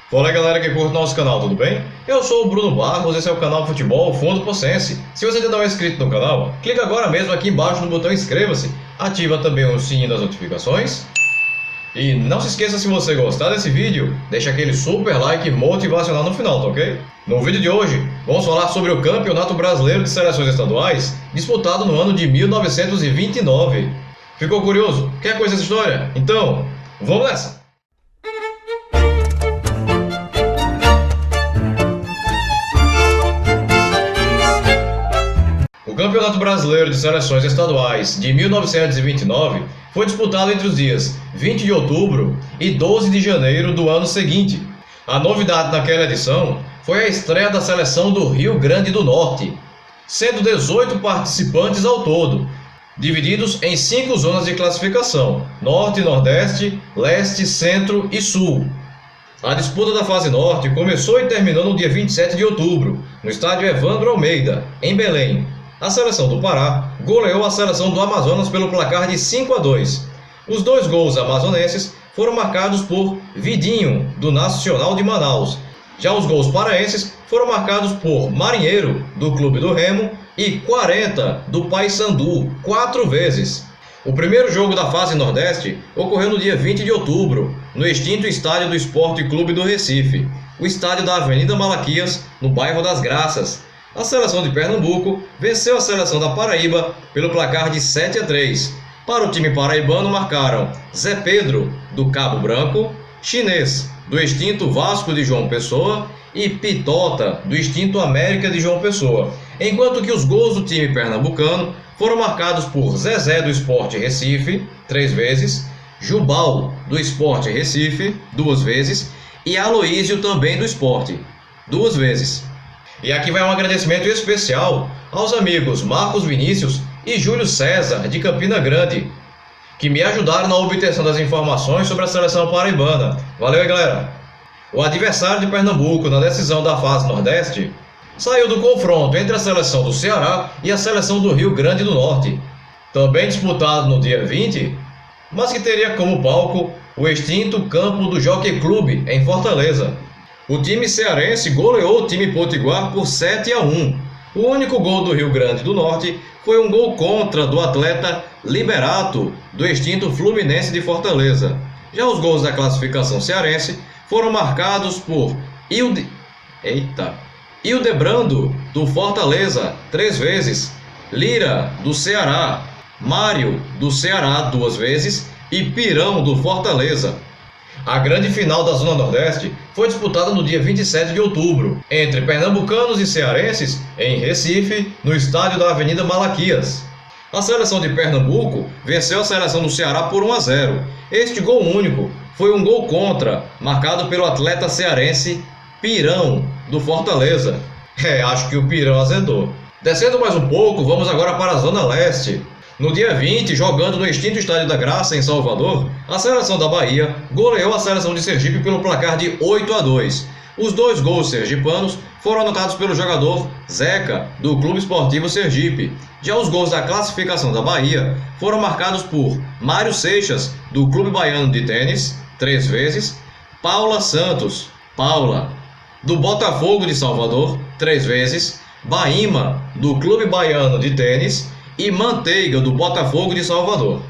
Fala aí, galera que curte nosso canal, tudo bem? Eu sou o Bruno Barros, esse é o canal Futebol Fundo Possense. Se você ainda não é inscrito no canal, clica agora mesmo aqui embaixo no botão inscreva-se, ativa também o sininho das notificações. E não se esqueça, se você gostar desse vídeo, deixa aquele super like motivacional no final, tá ok? No vídeo de hoje, vamos falar sobre o Campeonato Brasileiro de Seleções Estaduais, disputado no ano de 1929. Ficou curioso? Quer conhecer essa história? Então, vamos nessa! O Campeonato Brasileiro de Seleções Estaduais de 1929 foi disputado entre os dias 20 de outubro e 12 de janeiro do ano seguinte. A novidade naquela edição foi a estreia da seleção do Rio Grande do Norte, sendo 18 participantes ao todo, divididos em 5 zonas de classificação: Norte, Nordeste, Leste, Centro e Sul. A disputa da fase norte começou e terminou no dia 27 de outubro, no estádio Evandro Almeida, em Belém. A seleção do Pará goleou a seleção do Amazonas pelo placar de 5-2. Os 2 gols amazonenses foram marcados por Vidinho, do Nacional de Manaus. Já os gols paraenses foram marcados por Marinheiro, do Clube do Remo, e 40, do Paysandu, 4 vezes. O primeiro jogo da fase Nordeste ocorreu no dia 20 de outubro, no extinto estádio do Esporte Clube do Recife, o estádio da Avenida Malaquias, no bairro das Graças. A seleção de Pernambuco venceu a seleção da Paraíba pelo placar de 7-3. Para o time paraibano marcaram Zé Pedro, do Cabo Branco, Chinês, do extinto Vasco de João Pessoa, e Pitota, do extinto América de João Pessoa, enquanto que os gols do time pernambucano foram marcados por Zezé, do Sport Recife, 3 vezes, Jubal, do Sport Recife, 2 vezes, e Aloísio, também do Sport, 2 vezes. E aqui vai um agradecimento especial aos amigos Marcos Vinícius e Júlio César, de Campina Grande, que me ajudaram na obtenção das informações sobre a seleção paraibana. Valeu aí, galera! O adversário de Pernambuco na decisão da fase Nordeste saiu do confronto entre a seleção do Ceará e a seleção do Rio Grande do Norte, também disputado no dia 20, mas que teria como palco o extinto campo do Jockey Club, em Fortaleza. O time cearense goleou o time potiguar por 7-1. O único gol do Rio Grande do Norte foi um gol contra do atleta Liberato, do extinto Fluminense de Fortaleza. Já os gols da classificação cearense foram marcados por Hildebrando, do Fortaleza, 3 vezes, Lira, do Ceará, Mário, do Ceará, 2 vezes, e Pirão, do Fortaleza. A grande final da Zona Nordeste foi disputada no dia 27 de outubro, entre pernambucanos e cearenses, em Recife, no estádio da Avenida Malaquias. A seleção de Pernambuco venceu a seleção do Ceará por 1-0. Este gol único foi um gol contra, marcado pelo atleta cearense Pirão, do Fortaleza. Acho que o Pirão azedou. Descendo mais um pouco, vamos agora para a Zona Leste. No dia 20, jogando no extinto Estádio da Graça, em Salvador, a seleção da Bahia goleou a seleção de Sergipe pelo placar de 8-2. Os 2 gols sergipanos foram anotados pelo jogador Zeca, do Clube Esportivo Sergipe. Já os gols da classificação da Bahia foram marcados por Mário Seixas, do Clube Baiano de Tênis, 3 vezes, Paula Santos, Paula, do Botafogo de Salvador, 3 vezes, Baíma, do Clube Baiano de Tênis, e Manteiga, do Botafogo de Salvador.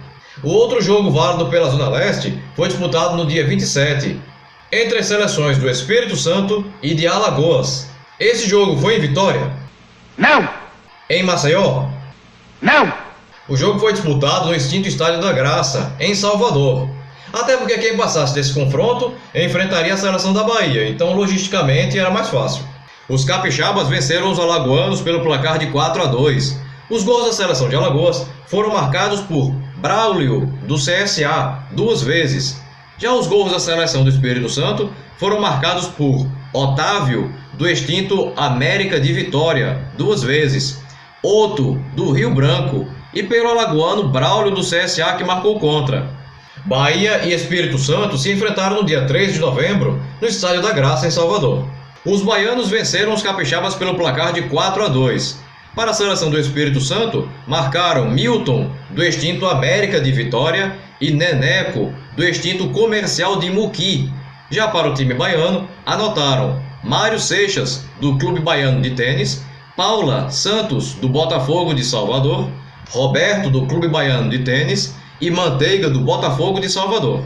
O outro jogo válido pela Zona Leste foi disputado no dia 27, entre as seleções do Espírito Santo e de Alagoas. Esse jogo foi em Vitória? Não! Em Maceió? Não! O jogo foi disputado no extinto Estádio da Graça, em Salvador. Até porque quem passasse desse confronto enfrentaria a seleção da Bahia, então logisticamente era mais fácil. Os capixabas venceram os alagoanos pelo placar de 4-2. Os gols da seleção de Alagoas foram marcados por Braulio, do CSA, 2 vezes. Já os gols da seleção do Espírito Santo foram marcados por Otávio, do extinto América de Vitória, 2 vezes. Oto, do Rio Branco, e pelo alagoano Braulio, do CSA, que marcou contra. Bahia e Espírito Santo se enfrentaram no dia 3 de novembro, no Estádio da Graça, em Salvador. Os baianos venceram os capixabas pelo placar de 4-2. Para a seleção do Espírito Santo, marcaram Milton, do extinto América de Vitória, e Neneco, do extinto Comercial de Muqui. Já para o time baiano, anotaram Mário Seixas, do Clube Baiano de Tênis, Paula Santos, do Botafogo de Salvador, Roberto, do Clube Baiano de Tênis e Manteiga, do Botafogo de Salvador.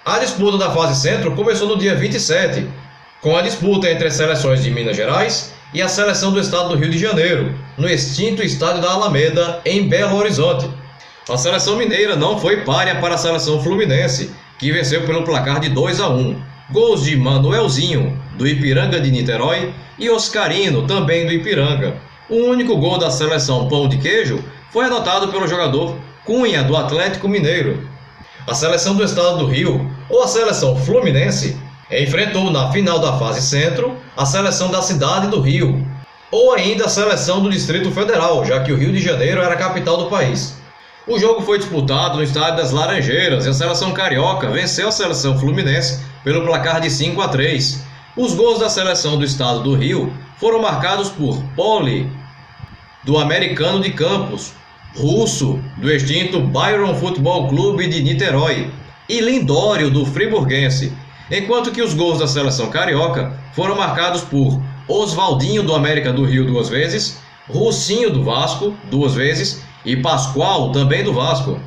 A disputa da fase centro começou no dia 27, com a disputa entre as seleções de Minas Gerais e a seleção do estado do Rio de Janeiro, no extinto estádio da Alameda, em Belo Horizonte. A seleção mineira não foi párea para a seleção fluminense, que venceu pelo placar de 2-1. Gols de Manuelzinho, do Ipiranga de Niterói, e Oscarino, também do Ipiranga. O único gol da seleção Pão de Queijo foi anotado pelo jogador Cunha, do Atlético Mineiro. A seleção do estado do Rio, ou a seleção fluminense, enfrentou na final da fase centro a seleção da cidade do Rio, ou ainda a seleção do Distrito Federal, já que o Rio de Janeiro era a capital do país. O jogo foi disputado no estádio das Laranjeiras e a seleção carioca venceu a seleção fluminense pelo placar de 5-3. Os gols da seleção do estado do Rio foram marcados por Poli, do Americano de Campos, Russo, do extinto Byron Futebol Clube de Niterói, e Lindório, do Friburguense, enquanto que os gols da seleção carioca foram marcados por Oswaldinho, do América do Rio 2 vezes, Russinho, do Vasco 2 vezes e Pascoal, também do Vasco.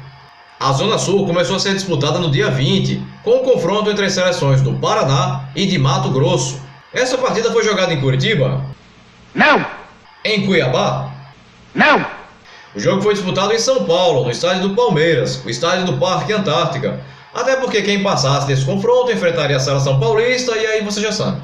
A Zona Sul começou a ser disputada no dia 20, com o confronto entre as seleções do Paraná e de Mato Grosso. Essa partida foi jogada em Curitiba? Não! Em Cuiabá? Não! O jogo foi disputado em São Paulo, no estádio do Palmeiras, o estádio do Parque Antártica. Até porque quem passasse desse confronto enfrentaria a seleção paulista e aí você já sabe.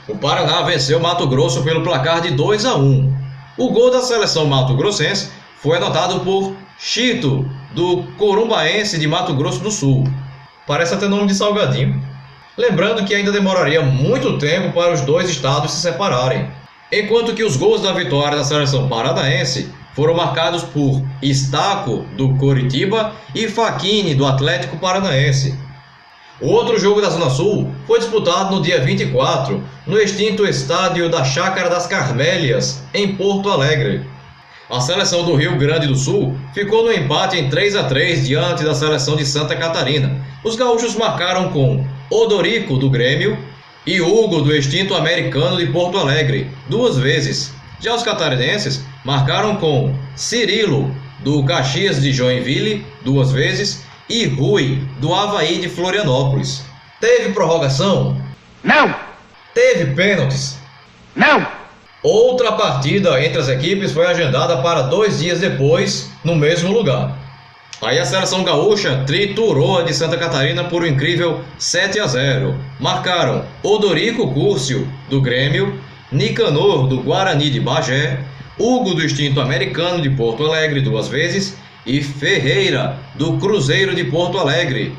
O Paraná venceu Mato Grosso pelo placar de 2-1. O gol da seleção mato-grossense foi anotado por Chito, do Corumbaense de Mato Grosso do Sul. Parece até nome de salgadinho. Lembrando que ainda demoraria muito tempo para os dois estados se separarem. Enquanto que os gols da vitória da seleção paranaense foram marcados por Estaco, do Coritiba, e Facchini, do Atlético Paranaense. O outro jogo da Zona Sul foi disputado no dia 24, no extinto estádio da Chácara das Carmélias, em Porto Alegre. A seleção do Rio Grande do Sul ficou no empate em 3-3 diante da seleção de Santa Catarina. Os gaúchos marcaram com Odorico, do Grêmio, e Hugo, do extinto Americano de Porto Alegre, 2 vezes. Já os catarinenses marcaram com Cirilo, do Caxias de Joinville, 2 vezes, e Rui, do Avaí de Florianópolis. Teve prorrogação? Não! Teve pênaltis? Não! Outra partida entre as equipes foi agendada para 2 dias depois, no mesmo lugar. Aí a seleção gaúcha triturou a de Santa Catarina por um incrível 7-0. Marcaram Odorico Cúrcio, do Grêmio, Nicanor, do Guarani de Bagé, Hugo, do extinto Americano de Porto Alegre, 2 vezes, e Ferreira, do Cruzeiro de Porto Alegre,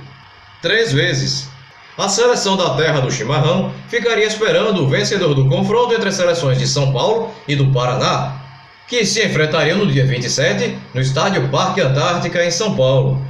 3 vezes. A seleção da terra do chimarrão ficaria esperando o vencedor do confronto entre as seleções de São Paulo e do Paraná, que se enfrentariam no dia 27 no estádio Parque Antártica, em São Paulo.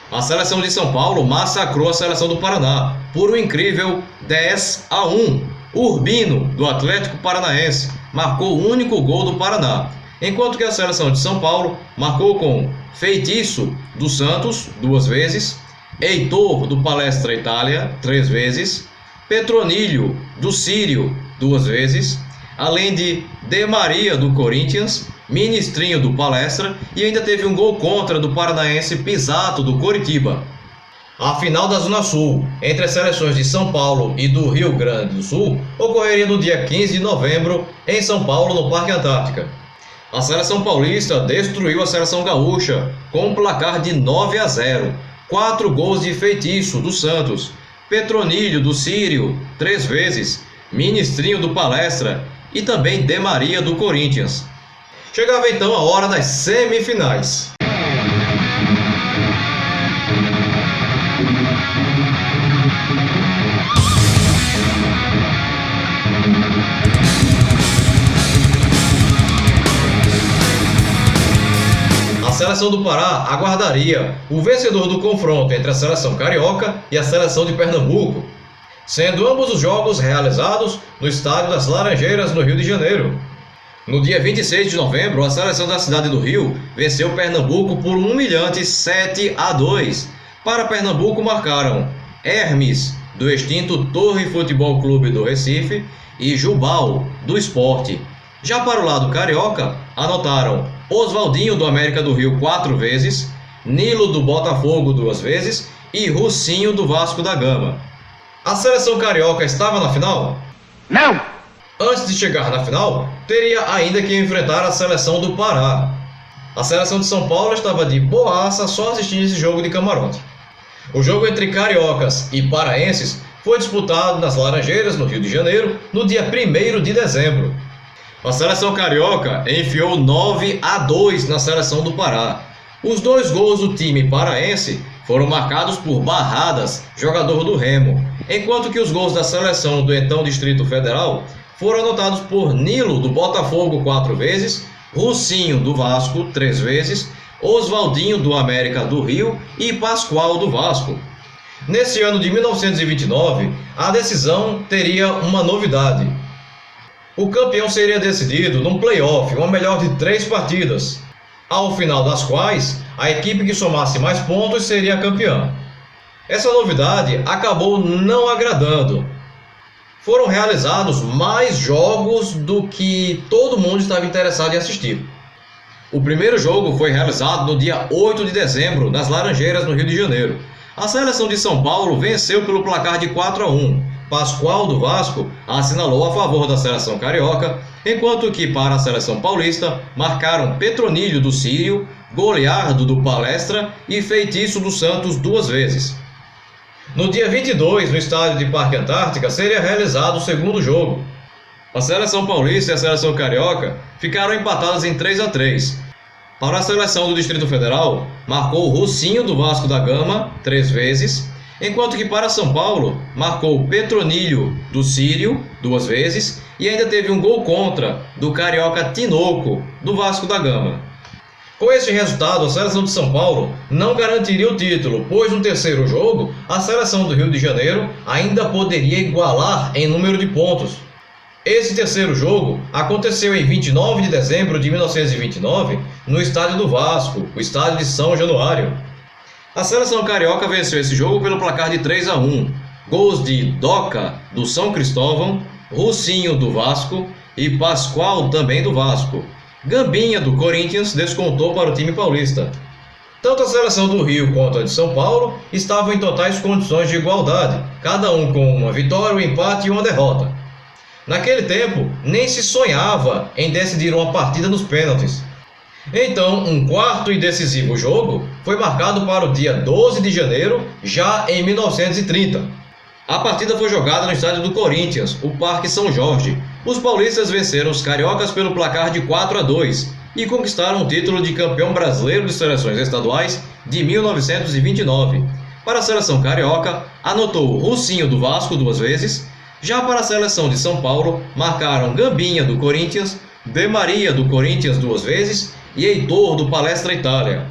A seleção de São Paulo massacrou a seleção do Paraná por um incrível 10-1. Urbino, do Atlético Paranaense, marcou o único gol do Paraná, enquanto que a seleção de São Paulo marcou com Feitiço, do Santos, 2 vezes, Heitor, do Palestra Itália, 3 vezes, Petronilho, do Sírio, 2 vezes, além de Maria, do Corinthians, Ministrinho, do Palestra, e ainda teve um gol contra do paranaense Pisato, do Coritiba. A final da Zona Sul, entre as seleções de São Paulo e do Rio Grande do Sul, ocorreria no dia 15 de novembro, em São Paulo, no Parque Antártica. A seleção paulista destruiu a seleção gaúcha com um placar de 9-0, 4 gols de Feitiço, do Santos, Petronilho, do Sírio, 3 vezes, Ministrinho, do Palestra e também De Maria, do Corinthians. Chegava então a hora das semifinais. A seleção do Pará aguardaria o vencedor do confronto entre a seleção carioca e a seleção de Pernambuco, sendo ambos os jogos realizados no estádio das Laranjeiras, no Rio de Janeiro. No dia 26 de novembro, a seleção da cidade do Rio venceu Pernambuco por um humilhante 7-2. Para Pernambuco marcaram Hermes, do extinto Torre Futebol Clube do Recife, e Jubal, do Sport. Já para o lado carioca, anotaram Oswaldinho, do América do Rio 4 vezes, Nilo, do Botafogo 2 vezes e Russinho, do Vasco da Gama. A seleção carioca estava na final? Não! Antes de chegar na final, teria ainda que enfrentar a seleção do Pará. A seleção de São Paulo estava de boaça só assistindo esse jogo de camarote. O jogo entre cariocas e paraenses foi disputado nas Laranjeiras, no Rio de Janeiro, no dia 1º de dezembro. A seleção carioca enfiou 9-2 na seleção do Pará. Os 2 gols do time paraense foram marcados por Barradas, jogador do Remo, enquanto que os gols da seleção do então Distrito Federal foram anotados por Nilo, do Botafogo 4 vezes, Russinho, do Vasco 3 vezes, Oswaldinho, do América do Rio e Pascoal, do Vasco. Nesse ano de 1929, a decisão teria uma novidade. O campeão seria decidido num play-off, uma melhor de 3 partidas, ao final das quais a equipe que somasse mais pontos seria campeã. Essa novidade acabou não agradando. Foram realizados mais jogos do que todo mundo estava interessado em assistir. O primeiro jogo foi realizado no dia 8 de dezembro, nas Laranjeiras, no Rio de Janeiro. A seleção de São Paulo venceu pelo placar de 4-1. Pascoal, do Vasco, assinalou a favor da seleção carioca, enquanto que para a seleção paulista marcaram Petronilho, do Sírio, Goliardo, do Palestra e Feitiço, do Santos 2 vezes. No dia 22, no estádio de Parque Antártica, seria realizado o segundo jogo. A seleção paulista e a seleção carioca ficaram empatadas em 3-3. Para a seleção do Distrito Federal, marcou Russinho, do Vasco da Gama 3 vezes, enquanto que para São Paulo, marcou Petronilho, do Sírio 2 vezes, e ainda teve um gol contra do carioca Tinoco, do Vasco da Gama. Com este resultado, a seleção de São Paulo não garantiria o título, pois no terceiro jogo, a seleção do Rio de Janeiro ainda poderia igualar em número de pontos. Esse terceiro jogo aconteceu em 29 de dezembro de 1929, no estádio do Vasco, o estádio de São Januário. A seleção carioca venceu esse jogo pelo placar de 3-1. Gols de Doca, do São Cristóvão, Russinho, do Vasco e Pascoal, também do Vasco. Gambinha, do Corinthians, descontou para o time paulista. Tanto a seleção do Rio quanto a de São Paulo estavam em totais condições de igualdade, cada um com uma vitória, um empate e uma derrota. Naquele tempo, nem se sonhava em decidir uma partida nos pênaltis. Então, um quarto e decisivo jogo foi marcado para o dia 12 de janeiro, já em 1930. A partida foi jogada no estádio do Corinthians, o Parque São Jorge. Os paulistas venceram os cariocas pelo placar de 4-2 e conquistaram o título de campeão brasileiro de seleções estaduais de 1929. Para a seleção carioca, anotou Russinho, do Vasco 2 vezes. Já para a seleção de São Paulo, marcaram Gambinha, do Corinthians, De Maria, do Corinthians 2 vezes e Heitor, do Palestra Itália.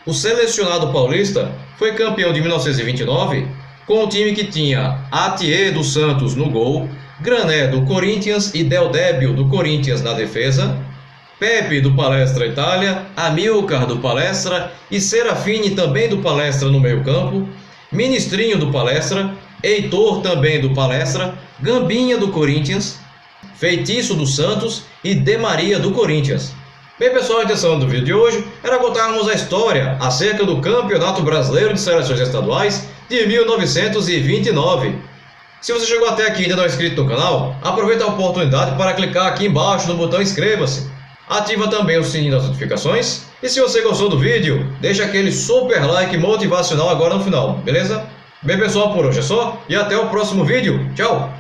O selecionado paulista foi campeão de 1929 com o time que tinha Atier, do Santos, no gol, Grané, do Corinthians e Del Débio, do Corinthians, na defesa, Pepe, do Palestra Itália, Amilcar, do Palestra e Serafini, também do Palestra, no meio-campo, Ministrinho, do Palestra, Heitor, também do Palestra, Gambinha, do Corinthians, Feitiço, do Santos e De Maria, do Corinthians. Bem, pessoal, a intenção do vídeo de hoje era contarmos a história acerca do Campeonato Brasileiro de Seleções Estaduais de 1929. Se você chegou até aqui e ainda não é inscrito no canal, aproveita a oportunidade para clicar aqui embaixo no botão inscreva-se. Ativa também o sininho das notificações. E se você gostou do vídeo, deixa aquele super like motivacional agora no final, beleza? Bem, pessoal, por hoje é só e até o próximo vídeo. Tchau!